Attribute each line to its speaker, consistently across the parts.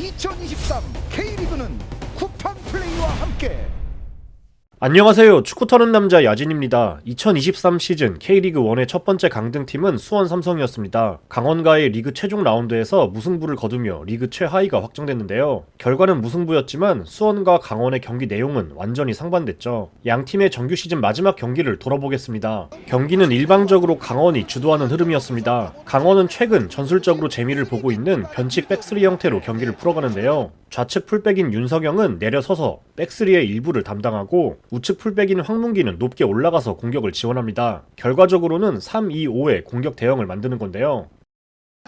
Speaker 1: 2023 K리그는 쿠팡 플레이와 함께.
Speaker 2: 안녕하세요. 축구 터는 남자 야진입니다. 2023 시즌 K리그1의 첫 번째 강등팀은 수원 삼성이었습니다. 강원과의 리그 최종 라운드에서 무승부를 거두며 리그 최하위가 확정됐는데요. 결과는 무승부였지만 수원과 강원의 경기 내용은 완전히 상반됐죠. 양 팀의 정규 시즌 마지막 경기를 돌아보겠습니다. 경기는 일방적으로 강원이 주도하는 흐름이었습니다. 강원은 최근 전술적으로 재미를 보고 있는 변칙 백스리 형태로 경기를 풀어가는데요. 좌측 풀백인 윤석영은 내려서서 백스리의 일부를 담당하고 우측 풀백인 황문기는 높게 올라가서 공격을 지원합니다. 결과적으로는 3-2-5의 공격 대형을 만드는 건데요.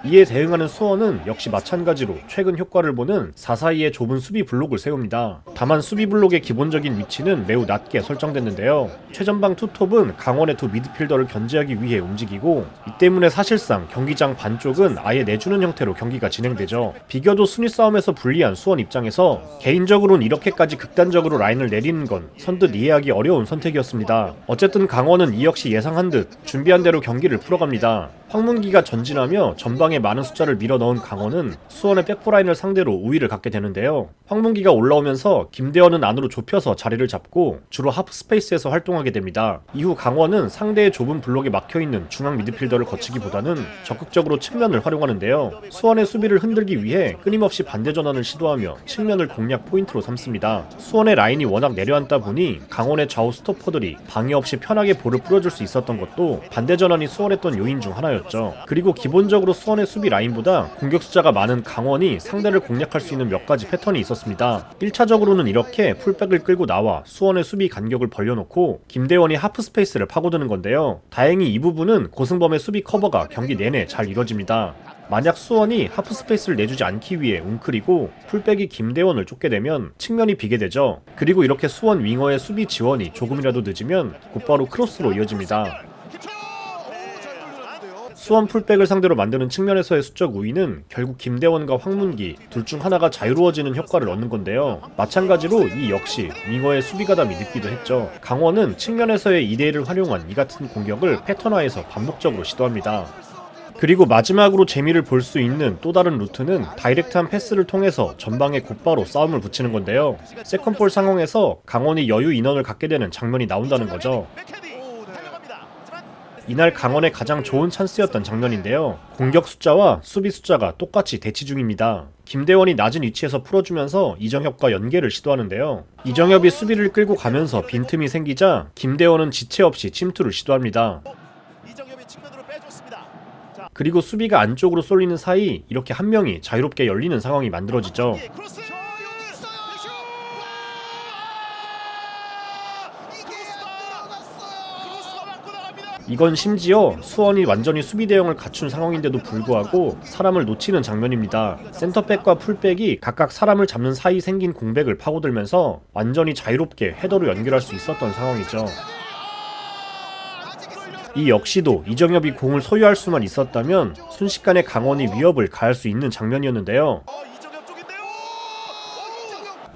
Speaker 2: 이에 대응하는 수원은 역시 마찬가지로 최근 효과를 보는 4-4-2의 좁은 수비 블록을 세웁니다. 다만 수비 블록의 기본적인 위치는 매우 낮게 설정됐는데요. 최전방 투톱은 강원의 두 미드필더를 견제하기 위해 움직이고, 이 때문에 사실상 경기장 반쪽은 아예 내주는 형태로 경기가 진행되죠. 비교도 순위 싸움에서 불리한 수원 입장에서 개인적으로는 이렇게까지 극단적으로 라인을 내리는 건 선뜻 이해하기 어려운 선택이었습니다. 어쨌든 강원은 이 역시 예상한 듯 준비한 대로 경기를 풀어갑니다. 황문기가 전진하며 전방에 많은 숫자를 밀어넣은 강원은 수원의 백포라인을 상대로 우위를 갖게 되는데요. 황문기가 올라오면서 김대원은 안으로 좁혀서 자리를 잡고 주로 하프 스페이스에서 활동하게 됩니다. 이후 강원은 상대의 좁은 블록에 막혀있는 중앙 미드필더를 거치기보다는 적극적으로 측면을 활용하는데요. 수원의 수비를 흔들기 위해 끊임없이 반대 전환을 시도하며 측면을 공략 포인트로 삼습니다. 수원의 라인이 워낙 내려앉다 보니 강원의 좌우 스토퍼들이 방해 없이 편하게 볼을 뿌려줄 수 있었던 것도 반대 전환이 수월했던 요인 중 하나였죠. 그리고 기본적으로 수원의 수비 라인보다 공격 숫자가 많은 강원이 상대를 공략할 수 있는 몇 가지 패턴이 있었습니다. 1차적으로는 이렇게 풀백을 끌고 나와 수원의 수비 간격을 벌려놓고 김대원이 하프 스페이스를 파고드는 건데요. 다행히 이 부분은 고승범의 수비 커버가 경기 내내 잘 이뤄집니다. 만약 수원이 하프 스페이스를 내주지 않기 위해 웅크리고 풀백이 김대원을 쫓게 되면 측면이 비게 되죠. 그리고 이렇게 수원 윙어의 수비 지원이 조금이라도 늦으면 곧바로 크로스로 이어집니다. 수원 풀백을 상대로 만드는 측면에서의 수적 우위는 결국 김대원과 황문기 둘 중 하나가 자유로워지는 효과를 얻는 건데요. 마찬가지로 이 역시 윙어의 수비 가담이 늦기도 했죠. 강원은 측면에서의 2대1을 활용한 이 같은 공격을 패턴화해서 반복적으로 시도합니다. 그리고 마지막으로 재미를 볼 수 있는 또 다른 루트는 다이렉트한 패스를 통해서 전방에 곧바로 싸움을 붙이는 건데요. 세컨볼 상황에서 강원이 여유 인원을 갖게 되는 장면이 나온다는 거죠. 이날 강원의 가장 좋은 찬스였던 장면인데요. 공격 숫자와 수비 숫자가 똑같이 대치 중입니다. 김대원이 낮은 위치에서 풀어주면서 이정협과 연계를 시도하는데요. 이정협이 수비를 끌고 가면서 빈틈이 생기자 김대원은 지체 없이 침투를 시도합니다. 그리고 수비가 안쪽으로 쏠리는 사이 이렇게 한 명이 자유롭게 열리는 상황이 만들어지죠. 이건 심지어 수원이 완전히 수비 대형을 갖춘 상황인데도 불구하고 사람을 놓치는 장면입니다. 센터백과 풀백이 각각 사람을 잡는 사이 생긴 공백을 파고들면서 완전히 자유롭게 헤더로 연결할 수 있었던 상황이죠. 이 역시도 이정협이 공을 소유할 수만 있었다면 순식간에 강원이 위협을 가할 수 있는 장면이었는데요.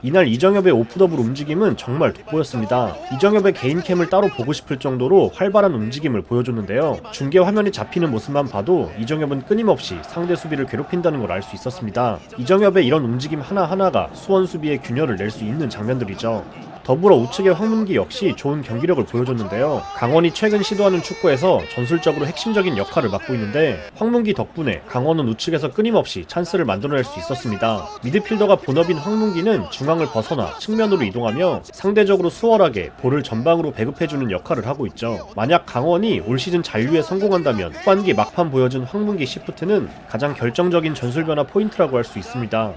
Speaker 2: 이날 이정협의 오프더블 움직임은 정말 돋보였습니다. 이정협의 개인캠을 따로 보고 싶을 정도로 활발한 움직임을 보여줬는데요. 중계 화면에 잡히는 모습만 봐도 이정협은 끊임없이 상대 수비를 괴롭힌다는 걸 알 수 있었습니다. 이정협의 이런 움직임 하나하나가 수원 수비의 균열을 낼 수 있는 장면들이죠. 더불어 우측의 황문기 역시 좋은 경기력을 보여줬는데요. 강원이 최근 시도하는 축구에서 전술적으로 핵심적인 역할을 맡고 있는데 황문기 덕분에 강원은 우측에서 끊임없이 찬스를 만들어낼 수 있었습니다. 미드필더가 본업인 황문기는 중앙을 벗어나 측면으로 이동하며 상대적으로 수월하게 볼을 전방으로 배급해주는 역할을 하고 있죠. 만약 강원이 올 시즌 잔류에 성공한다면 후반기 막판 보여준 황문기 시프트는 가장 결정적인 전술 변화 포인트라고 할 수 있습니다.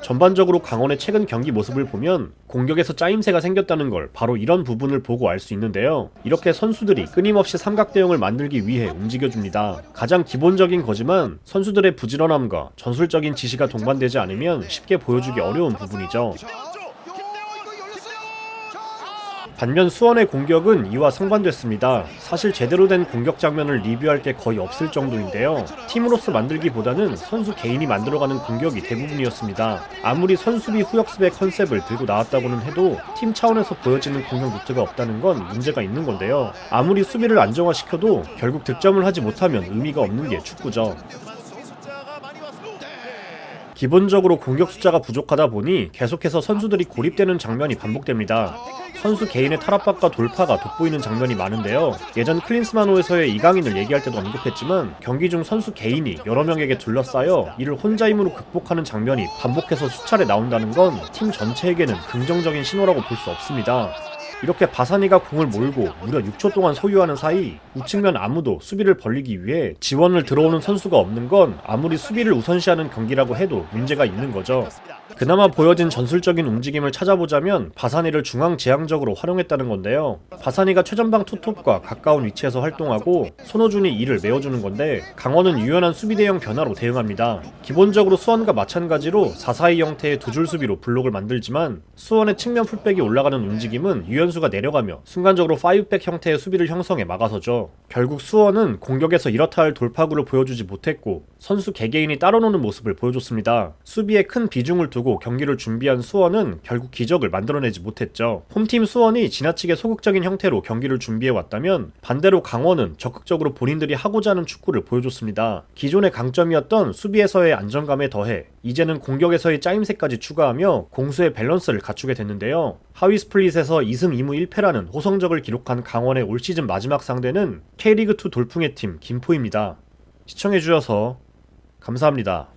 Speaker 2: 전반적으로 강원의 최근 경기 모습을 보면 공격에서 짜임새가 생겼다는 걸 바로 이런 부분을 보고 알 수 있는데요. 이렇게 선수들이 끊임없이 삼각 대형을 만들기 위해 움직여줍니다. 가장 기본적인 거지만 선수들의 부지런함과 전술적인 지시가 동반되지 않으면 쉽게 보여주기 어려운 부분이죠. 반면 수원의 공격은 이와 상반됐습니다. 사실 제대로 된 공격 장면을 리뷰할 게 거의 없을 정도인데요. 팀으로서 만들기보다는 선수 개인이 만들어가는 공격이 대부분이었습니다. 아무리 선수비 후역습의 컨셉을 들고 나왔다고는 해도 팀 차원에서 보여지는 공격 루트가 없다는 건 문제가 있는 건데요. 아무리 수비를 안정화시켜도 결국 득점을 하지 못하면 의미가 없는 게 축구죠. 기본적으로 공격 숫자가 부족하다 보니 계속해서 선수들이 고립되는 장면이 반복됩니다. 선수 개인의 탈압박과 돌파가 돋보이는 장면이 많은데요. 예전 클린스만호에서의 이강인을 얘기할 때도 언급했지만 경기 중 선수 개인이 여러 명에게 둘러싸여 이를 혼자 힘으로 극복하는 장면이 반복해서 수차례 나온다는 건 팀 전체에게는 긍정적인 신호라고 볼 수 없습니다. 이렇게 바사니가 공을 몰고 무려 6초 동안 소유하는 사이 우측면 아무도 수비를 벌리기 위해 지원을 들어오는 선수가 없는 건 아무리 수비를 우선시하는 경기라고 해도 문제가 있는 거죠. 그나마 보여진 전술적인 움직임을 찾아보자면 바사니를 중앙지향적으로 활용했다는 건데요. 바사니가 최전방 투톱과 가까운 위치에서 활동하고 손호준이 이를 메워주는 건데 강원은 유연한 수비 대형 변화로 대응합니다. 기본적으로 수원과 마찬가지로 4-4-2 형태의 두 줄 수비로 블록을 만들지만 수원의 측면 풀백이 올라가는 움직임은 유현수가 내려가며 순간적으로 5백 형태의 수비를 형성해 막아서죠. 결국 수원은 공격에서 이렇다 할 돌파구를 보여주지 못했고 선수 개개인이 따로 노는 모습을 보여줬습니다. 수비에 큰 비중을 두고 경기를 준비한 수원은 결국 기적을 만들어내지 못했죠. 홈팀 수원이 지나치게 소극적인 형태로 경기를 준비해왔다면 반대로 강원은 적극적으로 본인들이 하고자 하는 축구를 보여줬습니다. 기존의 강점이었던 수비에서의 안정감에 더해 이제는 공격에서의 짜임새까지 추가하며 공수의 밸런스를 갖추게 됐는데요. 하위 스플릿에서 2승 2무 1패라는 호성적을 기록한 강원의 올 시즌 마지막 상대는 K리그2 돌풍의 팀 김포입니다. 시청해주셔서 감사합니다.